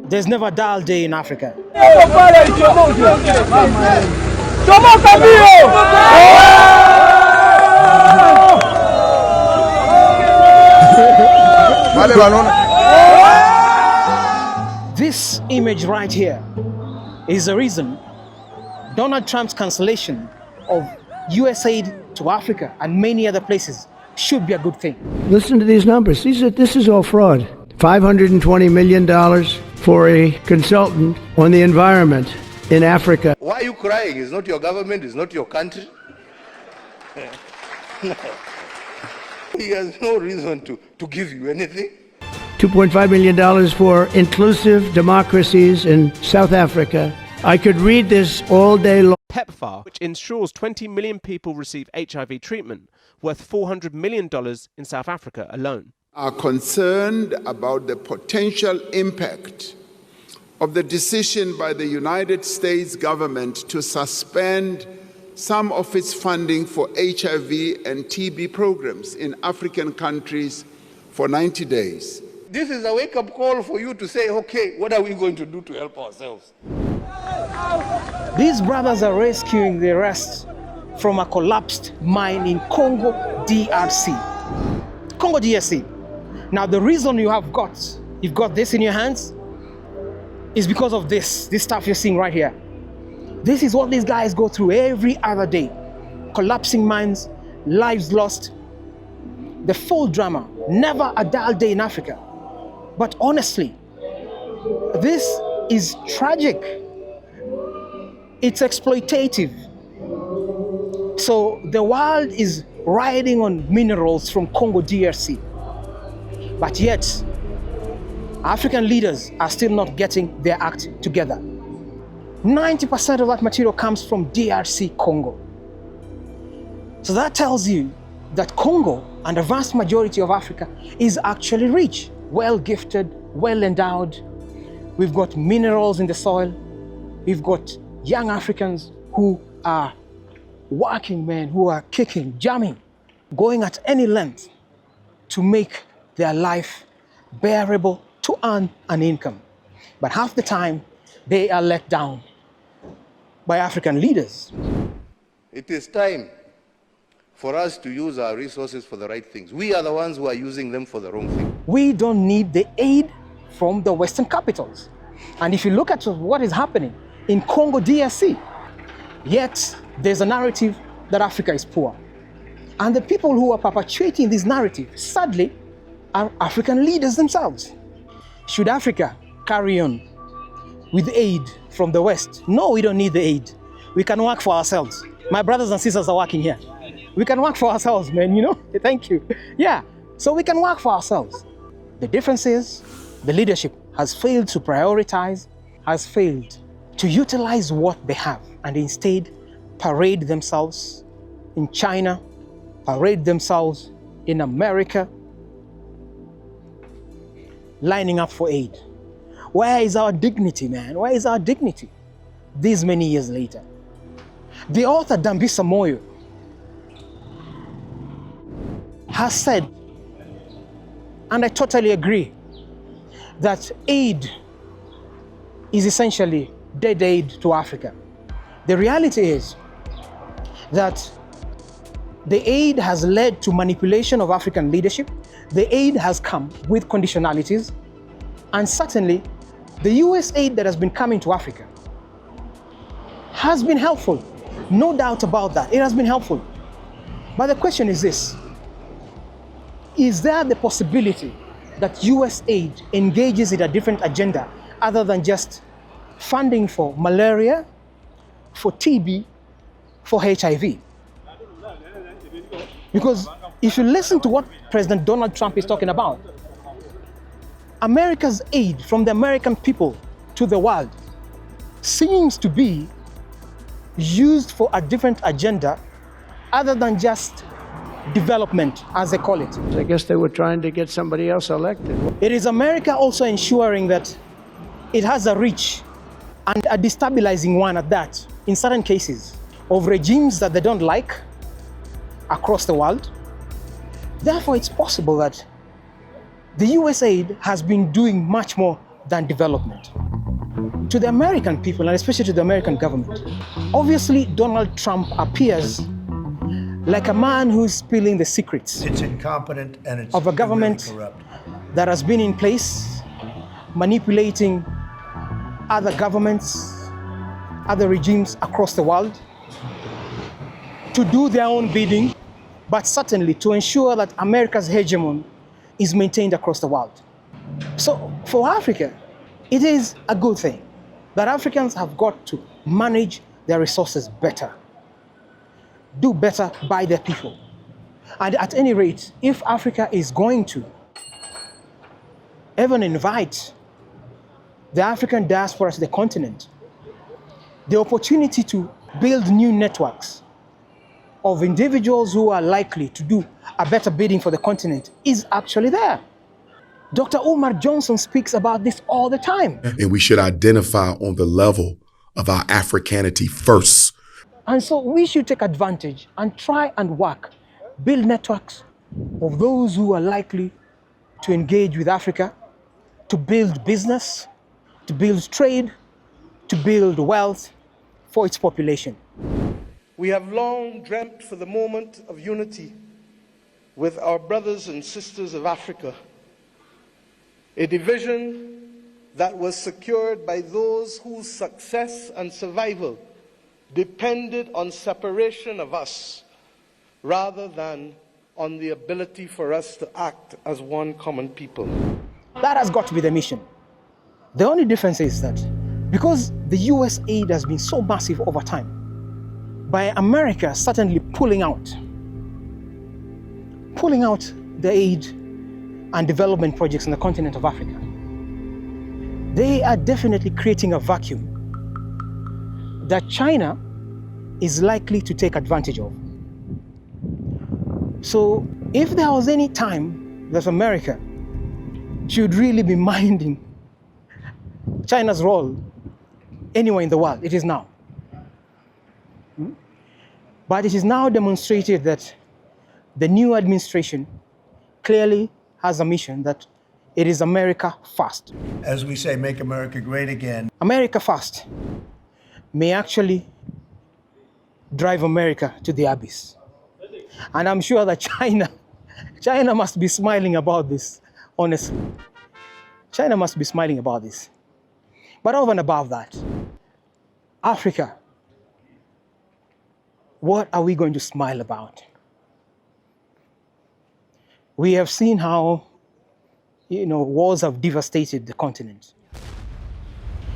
There's never a dull day in Africa. This image right here is the reason Donald Trump's cancellation of USAID to Africa and many other places should be a good thing. Listen to these numbers. This is all fraud. $520 million for a consultant on the environment in Africa. Why are you crying? It's not your government, it's not your country. No. He has no reason to give you anything. $2.5 million for inclusive democracies in South Africa. I could read this all day long. PEPFAR, which ensures 20 million people receive HIV treatment, worth $400 million in South Africa alone. Are concerned about the potential impact of the decision by the United States government to suspend some of its funding for HIV and TB programs in African countries for 90 days. This is a wake-up call for you to say, okay, what are we going to do to help ourselves? These brothers are rescuing the rest from a collapsed mine in Congo, DRC. Congo, DRC. Now, the reason you've got this in your hands is because of this stuff you're seeing right here. This is what these guys go through every other day. Collapsing mines, lives lost, the full drama. Never a dull day in Africa. But honestly, this is tragic. It's exploitative. So the world is riding on minerals from Congo, DRC. But yet, African leaders are still not getting their act together. 90% of that material comes from DRC Congo. So that tells you that Congo and the vast majority of Africa is actually rich, well gifted, well endowed. We've got minerals in the soil. We've got young Africans who are working men, who are kicking, jamming, going at any length to make their life bearable to earn an income. But half the time, they are let down by African leaders. It is time for us to use our resources for the right things. We are the ones who are using them for the wrong thing. We don't need the aid from the Western capitals. And if you look at what is happening in Congo, DRC, yet there's a narrative that Africa is poor. And the people who are perpetuating this narrative, sadly, are African leaders themselves. Should Africa carry on with aid from the West? No, we don't need the aid. We can work for ourselves. My brothers and sisters are working here. We can work for ourselves, man, you know? Thank you. Yeah, so we can work for ourselves. The difference is the leadership has failed to prioritize, has failed to utilize what they have, and instead parade themselves in China, parade themselves in America, lining up for aid. Where is our dignity, man? Where is our dignity these many years later? The author Dambisa Moyo has said, and I totally agree, that aid is essentially dead aid to Africa. The reality is that the aid has led to manipulation of African leadership. The aid has come with conditionalities, and certainly the US aid that has been coming to Africa has been helpful. No doubt about that, it has been helpful. But the question is this: is there the possibility that US aid engages in a different agenda other than just funding for malaria, for TB, for HIV? Because if you listen to what President Donald Trump is talking about, America's aid from the American people to the world seems to be used for a different agenda other than just development, as they call it. I guess they were trying to get somebody else elected. It is America also ensuring that it has a reach, and a destabilizing one at that, in certain cases, of regimes that they don't like across the world. Therefore, it's possible that the USAID has been doing much more than development. To the American people, and especially to the American government, obviously Donald Trump appears like a man who's spilling the secrets It's incompetent and it's of a government really corrupt. that has been in place, manipulating other governments, other regimes across the world to do their own bidding, but certainly to ensure that America's hegemony is maintained across the world. So for Africa, it is a good thing that Africans have got to manage their resources better, do better by their people. And at any rate, if Africa is going to even invite the African diaspora to the continent, the opportunity to build new networks of individuals who are likely to do a better bidding for the continent is actually there. Dr. Umar Johnson speaks about this all the time. And we should identify on the level of our Africanity first. And so we should take advantage and try and work, build networks of those who are likely to engage with Africa, to build business, to build trade, to build wealth for its population. We have long dreamt for the moment of unity with our brothers and sisters of Africa, a division that was secured by those whose success and survival depended on separation of us rather than on the ability for us to act as one common people. That has got to be the mission. The only difference is that because the US aid has been so massive over time, by America certainly pulling out the aid and development projects in the continent of Africa, they are definitely creating a vacuum that China is likely to take advantage of. So if there was any time that America should really be minding China's role anywhere in the world, it is now. But it is now demonstrated that the new administration clearly has a mission that it is America first. As we say, make America great again. America first may actually drive America to the abyss. And I'm sure that China must be smiling about this, honestly. China must be smiling about this. But over and above that, Africa, what are we going to smile about? We have seen how, wars have devastated the continent.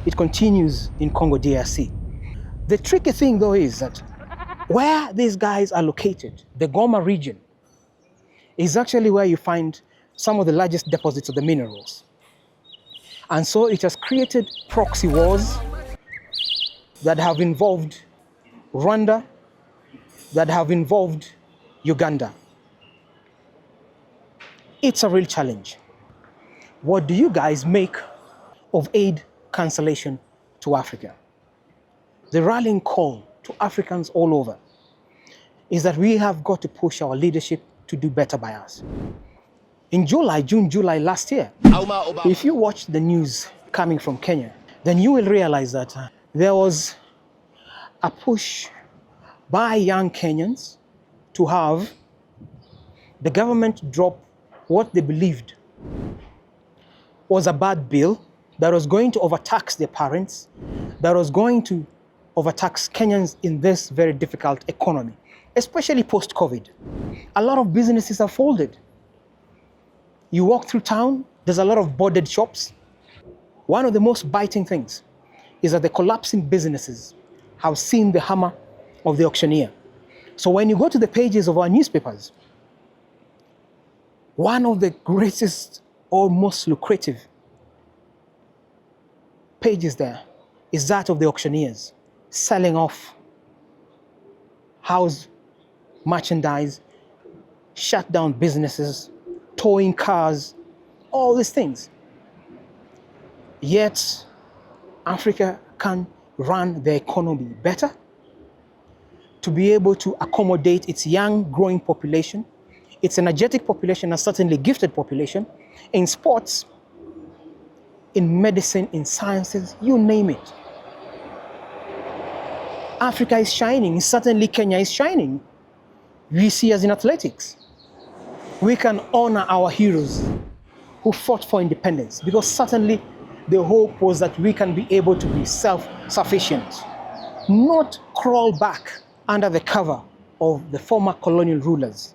It continues in Congo DRC. The tricky thing, though, is that where these guys are located, the Goma region, is actually where you find some of the largest deposits of the minerals. And so it has created proxy wars that have involved Rwanda, that have involved Uganda. It's a real challenge. What do you guys make of aid cancellation to Africa? The rallying call to Africans all over is that we have got to push our leadership to do better by us. In June, July last year, if you watch the news coming from Kenya, then you will realize that there was a push by young Kenyans to have the government drop what they believed was a bad bill that was going to overtax their parents, that was going to overtax Kenyans in this very difficult economy, especially post-COVID. A lot of businesses have folded. You walk through town, there's a lot of boarded shops. One of the most biting things is that the collapsing businesses have seen the hammer of the auctioneer. So when you go to the pages of our newspapers, one of the greatest or most lucrative pages there is that of the auctioneers selling off house merchandise, shut down businesses, towing cars, all these things. Yet, Africa can run the economy better to be able to accommodate its young, growing population, its energetic population, and certainly gifted population in sports, in medicine, in sciences, you name it. Africa is shining. Certainly Kenya is shining. We see as in athletics. We can honor our heroes who fought for independence, because certainly the hope was that we can be able to be self-sufficient, not crawl back under the cover of the former colonial rulers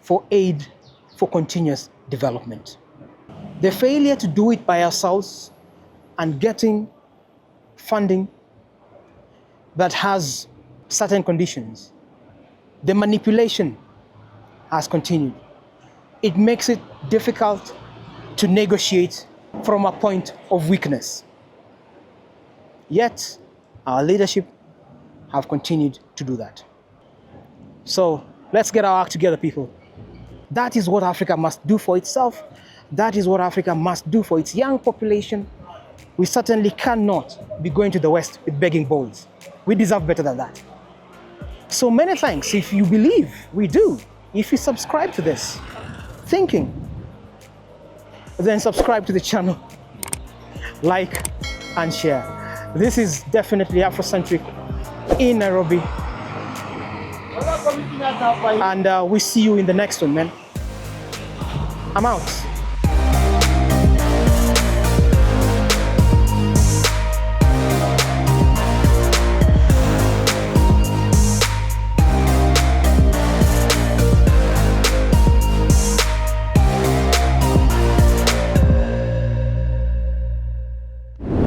for aid for continuous development. The failure to do it by ourselves and getting funding that has certain conditions, the manipulation has continued. It makes it difficult to negotiate from a point of weakness. Yet, our leadership have continued to do that. So, let's get our act together, people. That is what Africa must do for itself. That is what Africa must do for its young population. We certainly cannot be going to the West with begging bowls. We deserve better than that. So many thanks if you believe we do. If you subscribe to this thinking, then subscribe to the channel, like and share. This is definitely Afrocentric in Nairobi. And we see you in the next one, man. I'm out.